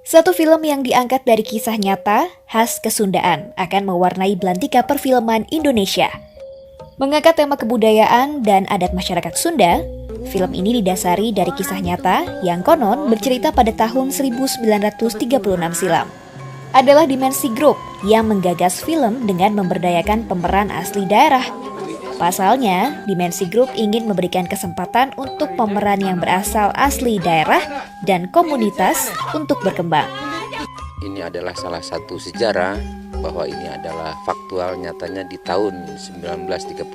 Satu film yang diangkat dari kisah nyata, khas kesundaan, akan mewarnai belantika perfilman Indonesia. Mengangkat tema kebudayaan dan adat masyarakat Sunda, film ini didasari dari kisah nyata yang konon bercerita pada tahun 1936 silam. Adalah Dimensi Group yang menggagas film dengan memberdayakan pemeran asli daerah. Pasalnya, Dimensi Group ingin memberikan kesempatan untuk pemeran yang berasal asli daerah dan komunitas untuk berkembang. Ini adalah salah satu sejarah bahwa ini adalah faktual nyatanya di tahun 1936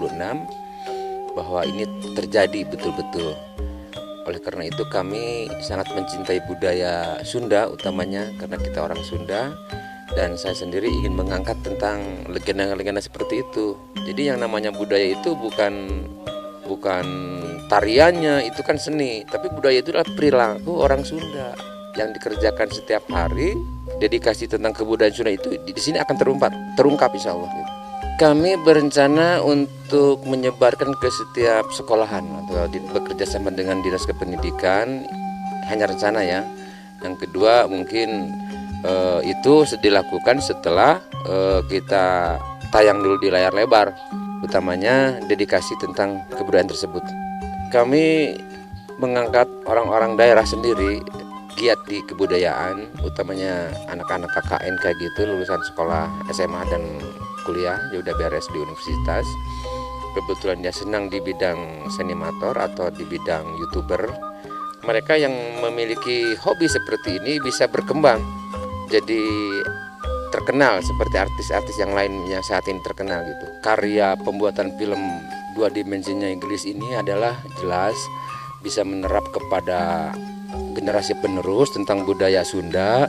bahwa ini terjadi betul-betul. Oleh karena itu kami sangat mencintai budaya Sunda utamanya karena kita orang Sunda. Dan saya sendiri ingin mengangkat tentang legenda-legenda seperti itu. Jadi yang namanya budaya itu bukan tariannya, itu kan seni. Tapi budaya itu adalah perilaku orang Sunda yang dikerjakan setiap hari. Dedikasi tentang kebudayaan Sunda itu di sini akan terungkap insya Allah. Kami berencana untuk menyebarkan ke setiap sekolahan atau bekerja sama dengan Dinas Kependidikan. Hanya rencana ya. Yang kedua mungkin itu dilakukan setelah kita tayang dulu di layar lebar, utamanya dedikasi tentang kebudayaan tersebut. Kami mengangkat orang-orang daerah sendiri giat di kebudayaan, utamanya anak-anak KKN kayak gitu, lulusan sekolah SMA dan kuliah, dia udah beres di universitas. Kebetulan dia senang di bidang senimator atau di bidang YouTuber. Mereka yang memiliki hobi seperti ini bisa berkembang jadi terkenal seperti artis-artis yang lain yang saat ini terkenal gitu. Karya pembuatan film dua dimensinya Inggris ini adalah jelas bisa menerap kepada generasi penerus tentang budaya Sunda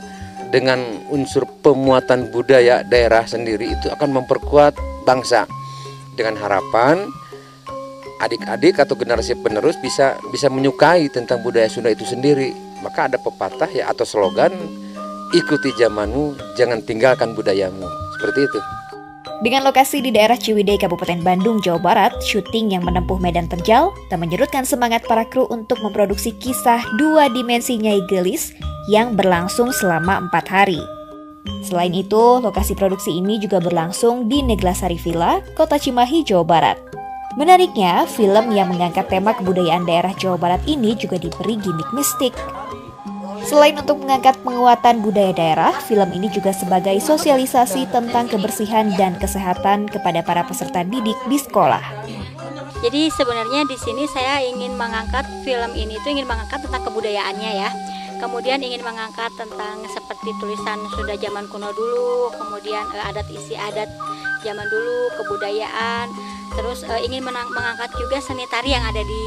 dengan unsur pemuatan budaya daerah sendiri itu akan memperkuat bangsa dengan harapan adik-adik atau generasi penerus bisa menyukai tentang budaya Sunda itu sendiri. Maka ada pepatah ya atau slogan, ikuti zamanmu, jangan tinggalkan budayamu. Seperti itu. Dengan lokasi di daerah Ciwidey, Kabupaten Bandung, Jawa Barat, syuting yang menempuh medan terjal tak menyurutkan semangat para kru untuk memproduksi kisah dua dimensi Nyai Gelis yang berlangsung selama 4 hari. Selain itu, lokasi produksi ini juga berlangsung di Neglasari Villa, Kota Cimahi, Jawa Barat. Menariknya, film yang mengangkat tema kebudayaan daerah Jawa Barat ini juga diberi gimmick mistik. Selain untuk mengangkat penguatan budaya daerah, film ini juga sebagai sosialisasi tentang kebersihan dan kesehatan kepada para peserta didik di sekolah. Jadi sebenarnya di sini saya ingin mengangkat film ini itu ingin mengangkat tentang kebudayaannya ya. Kemudian ingin mengangkat tentang seperti tulisan Sunda zaman kuno dulu, kemudian adat isi adat zaman dulu, kebudayaan. Terus ingin mengangkat juga seni tari yang ada di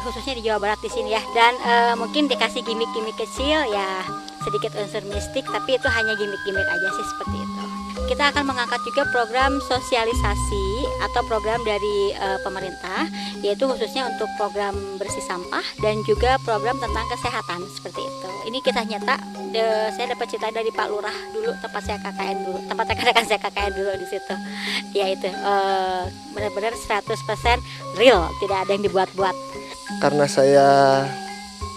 khususnya di Jawa Barat di sini ya. Dan mungkin dikasih gimmick-gimmick kecil ya, sedikit unsur mistik, tapi itu hanya gimmick-gimmick aja sih seperti itu. Kita akan mengangkat juga program sosialisasi atau program dari pemerintah, yaitu khususnya untuk program bersih sampah dan juga program tentang kesehatan seperti itu. Ini kisah nyata, saya dapat cerita dari Pak Lurah dulu, tempat saya KKN dulu, tempat rekan-rekan saya KKN dulu di situ. Ya itu benar-benar 100% real, tidak ada yang dibuat-buat. Karena saya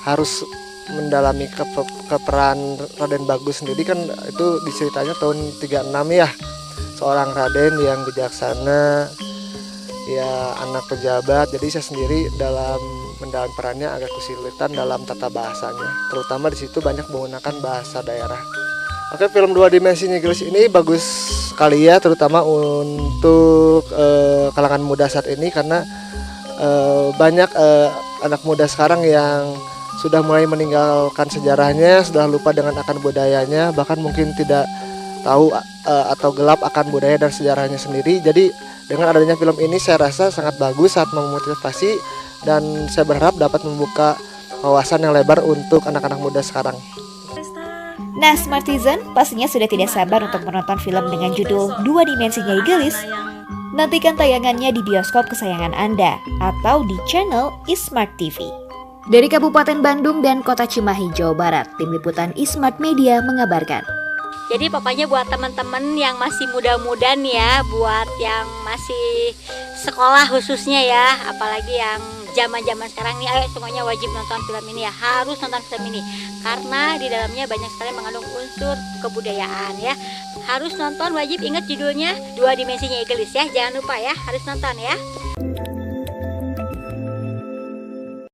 harus mendalami keperan Raden Bagus sendiri kan itu diceritanya tahun 36 ya, seorang Raden yang bijaksana ya, anak pejabat. Jadi saya sendiri dalam mendalam perannya agak kesulitan dalam tata bahasanya, terutama di situ banyak menggunakan bahasa daerah. Oke, film dua dimensi Inggris ini bagus sekali ya, terutama untuk kalangan muda saat ini karena banyak anak muda sekarang yang sudah mulai meninggalkan sejarahnya, sudah lupa dengan akan budayanya, bahkan mungkin tidak tahu atau gelap akan budaya dan sejarahnya sendiri. Jadi dengan adanya film ini saya rasa sangat bagus saat memotivasi dan saya berharap dapat membuka wawasan yang lebar untuk anak-anak muda sekarang. Nah, Smartizen pastinya sudah tidak sabar untuk menonton film dengan judul Dua Dimensi Nyai Gelis. Nantikan tayangannya di bioskop kesayangan Anda atau di channel Ismart TV. Dari Kabupaten Bandung dan Kota Cimahi, Jawa Barat, Tim Liputan Ismart Media mengabarkan. Jadi pokoknya buat teman-teman yang masih muda-muda nih ya, buat yang masih sekolah khususnya ya, apalagi yang zaman-zaman sekarang nih, ayo semuanya wajib nonton film ini ya, harus nonton film ini karena di dalamnya banyak sekali mengandung unsur kebudayaan ya. Harus nonton, wajib, ingat judulnya Dua Dimensinya Igelis ya, jangan lupa ya, harus nonton ya.